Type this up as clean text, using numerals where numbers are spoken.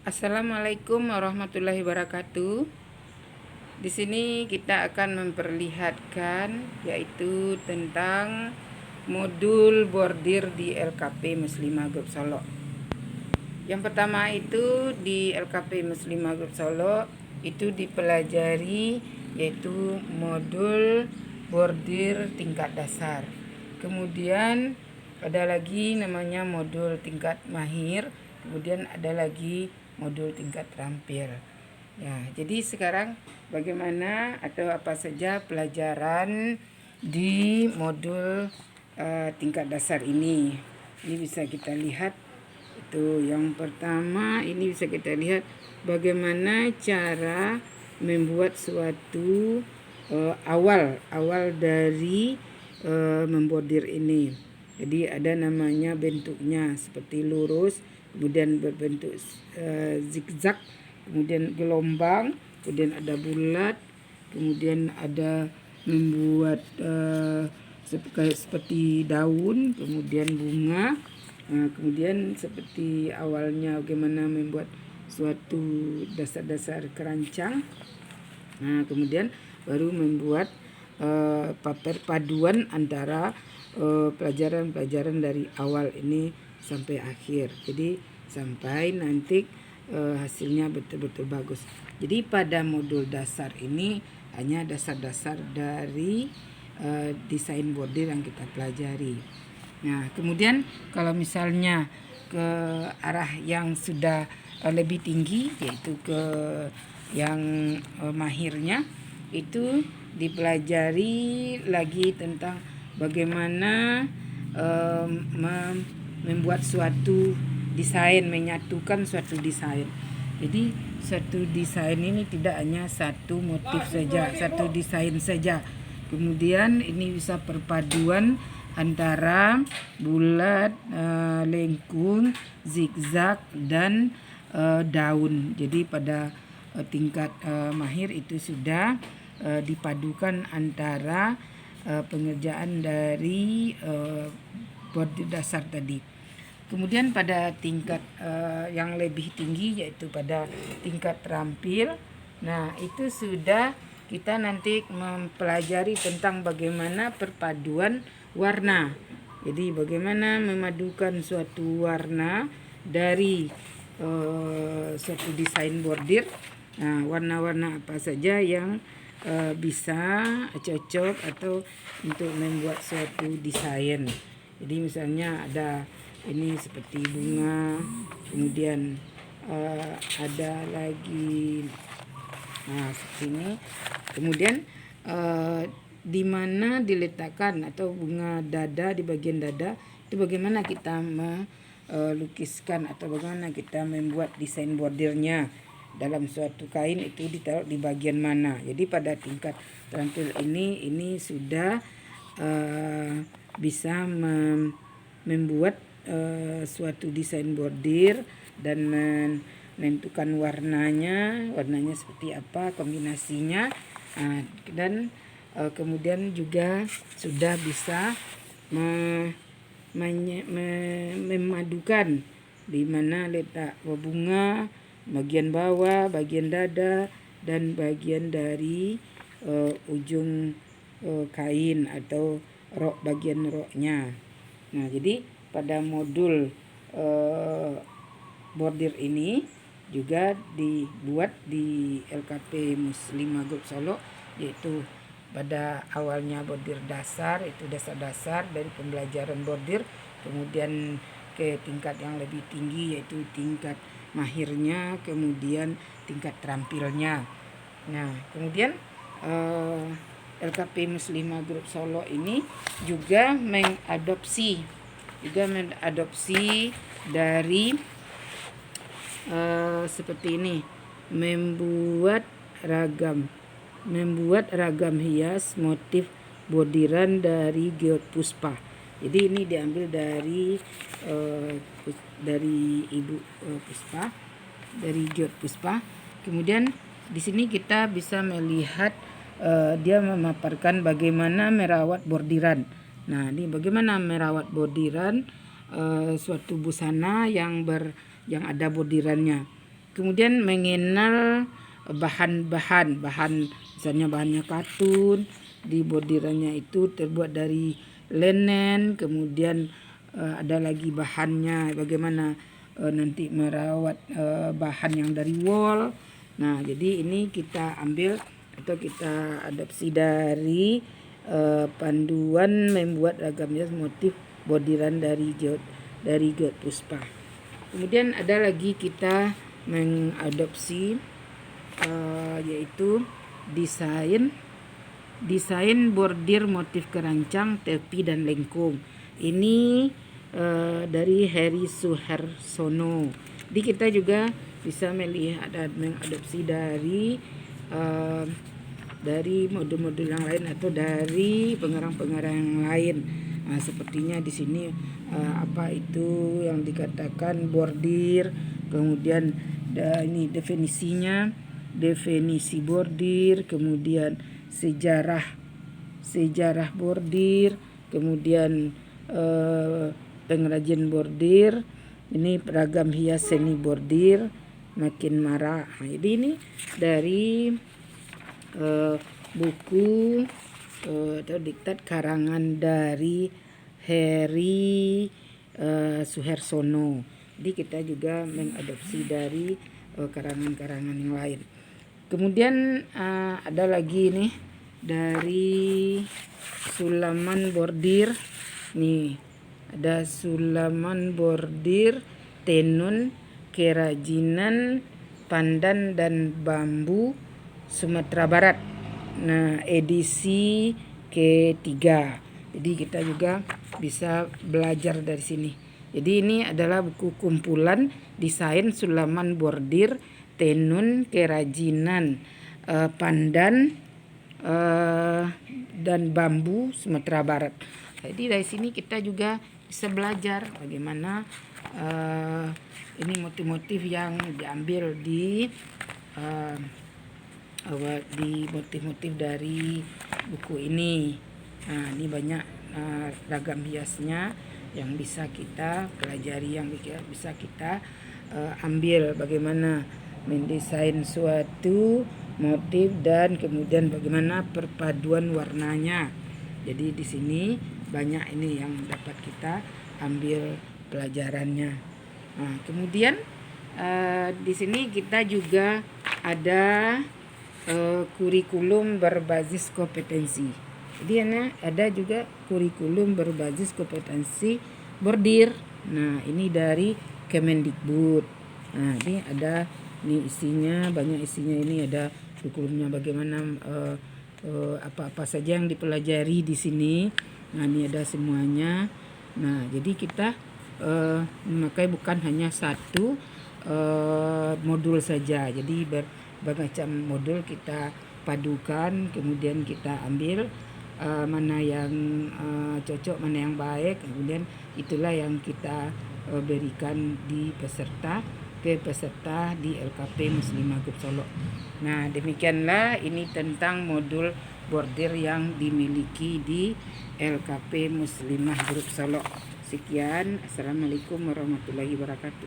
Assalamualaikum warahmatullahi wabarakatuh. Di sini kita akan memperlihatkan yaitu tentang modul bordir di LKP Muslimah Group Solo. Yang pertama itu di LKP Muslimah Group Solo itu dipelajari yaitu modul bordir tingkat dasar. Kemudian ada lagi namanya modul tingkat mahir, kemudian ada lagi modul tingkat terampil. Ya, jadi sekarang bagaimana atau apa saja pelajaran di modul tingkat dasar ini? Ini bisa kita lihat. Itu yang pertama, ini bisa kita lihat bagaimana cara membuat suatu awal dari membordir ini. Jadi ada namanya bentuknya seperti lurus, kemudian berbentuk zigzag, kemudian gelombang, kemudian ada bulat, kemudian ada membuat seperti daun, kemudian bunga. Kemudian seperti awalnya bagaimana membuat suatu dasar-dasar kerancang. Kemudian baru membuat perpaduan antara pelajaran-pelajaran dari awal ini sampai akhir. Jadi sampai nanti hasilnya betul-betul bagus. Jadi pada modul dasar ini hanya dasar-dasar dari desain bordir yang kita pelajari. Nah, kemudian kalau misalnya ke arah yang sudah lebih tinggi, yaitu ke yang mahirnya, itu dipelajari lagi tentang bagaimana membuat suatu desain, menyatukan suatu desain. Jadi satu desain ini tidak hanya satu motif saja, satu desain saja. Kemudian ini bisa perpaduan antara bulat, lengkung, zigzag dan daun. Jadi pada tingkat mahir itu sudah dipadukan antara pengerjaan dari bordir dasar tadi. Kemudian pada tingkat yang lebih tinggi yaitu pada tingkat terampil. Nah, itu sudah kita nanti mempelajari tentang bagaimana perpaduan warna. Jadi bagaimana memadukan suatu warna dari suatu desain bordir. Nah, warna-warna apa saja yang bisa cocok atau untuk membuat suatu desain. Jadi misalnya ada ini seperti bunga, kemudian ada lagi seperti ini. Kemudian di mana diletakkan atau bunga dada di bagian dada itu bagaimana kita melukiskan atau bagaimana kita membuat desain bordirnya dalam suatu kain itu ditaruh di bagian mana. Jadi pada tingkat terampil ini sudah bisa membuat suatu desain bordir dan menentukan warnanya seperti apa, kombinasinya, dan kemudian juga sudah bisa memadukan di mana letak bunga, bagian bawah, bagian dada, dan bagian dari ujung kain atau rok, bagian roknya. Nah, jadi pada modul bordir ini juga dibuat di LKP Muslimah Group Solo, yaitu pada awalnya bordir dasar, itu dasar-dasar dari pembelajaran bordir, kemudian ke tingkat yang lebih tinggi yaitu tingkat mahirnya, kemudian tingkat terampilnya. Nah, kemudian LKP Muslimah Group Solo ini juga mengadopsi dari seperti ini, membuat ragam hias motif bordiran dari Geot Puspa. Jadi ini diambil dari Ibu Puspa, dari Geot Puspa. Kemudian di sini kita bisa melihat dia memaparkan bagaimana merawat bordiran. Nah, ini bagaimana merawat bordiran suatu busana yang ada bordirannya. kemudian mengenal bahan misalnya bahannya katun, di bordirannya itu terbuat dari linen, kemudian ada lagi bahannya bagaimana nanti merawat bahan yang dari wool. Nah, jadi ini kita ambil atau kita adopsi dari panduan membuat ragam hias motif bordiran dari Geot Puspa. Kemudian ada lagi kita mengadopsi yaitu desain bordir motif kerancang, tepi dan lengkung. Ini dari Heri Suharsono. Jadi kita juga bisa melihat dan mengadopsi dari modul-modul yang lain atau dari pengarang-pengarang yang lain. Nah, sepertinya di sini apa itu yang dikatakan bordir, kemudian ini definisinya, definisi bordir, kemudian sejarah bordir, kemudian pengrajin bordir, ini ragam hias seni bordir makin marak. Nah, jadi ini dari buku atau diktat karangan dari Heri Suharsono. Jadi kita juga mengadopsi dari karangan-karangan yang lain. Kemudian ada lagi nih dari sulaman bordir. Nih, ada sulaman bordir tenun kerajinan pandan dan bambu Sumatera Barat. Nah, edisi ketiga. Jadi kita juga bisa belajar dari sini. Jadi ini adalah buku kumpulan desain sulaman bordir tenun kerajinan pandan dan bambu Sumatera Barat. Jadi dari sini kita juga bisa belajar bagaimana ini motif-motif yang diambil di motif-motif dari buku ini. Nah, ini banyak ragam hiasnya yang bisa kita pelajari, yang bisa kita ambil bagaimana mendesain suatu motif dan kemudian bagaimana perpaduan warnanya. Jadi di sini banyak ini yang dapat kita ambil pelajarannya. Nah, kemudian di sini kita juga ada kurikulum berbasis kompetensi. Jadi ada juga kurikulum berbasis kompetensi bordir. Nah, ini dari Kemendikbud. Nah, ini ada isinya, banyak isinya. Ini ada kurikulumnya bagaimana apa-apa saja yang dipelajari di sini. Nah, ini ada semuanya. Nah, jadi kita memakai bukan hanya satu modul saja. Jadi bermacam modul kita padukan, kemudian kita ambil mana yang cocok, mana yang baik, kemudian itulah yang kita berikan ke peserta di LKP Muslimah Grup Solo. Nah, demikianlah ini tentang modul bordir yang dimiliki di LKP Muslimah Grup Solo. Sekian, assalamualaikum warahmatullahi wabarakatuh.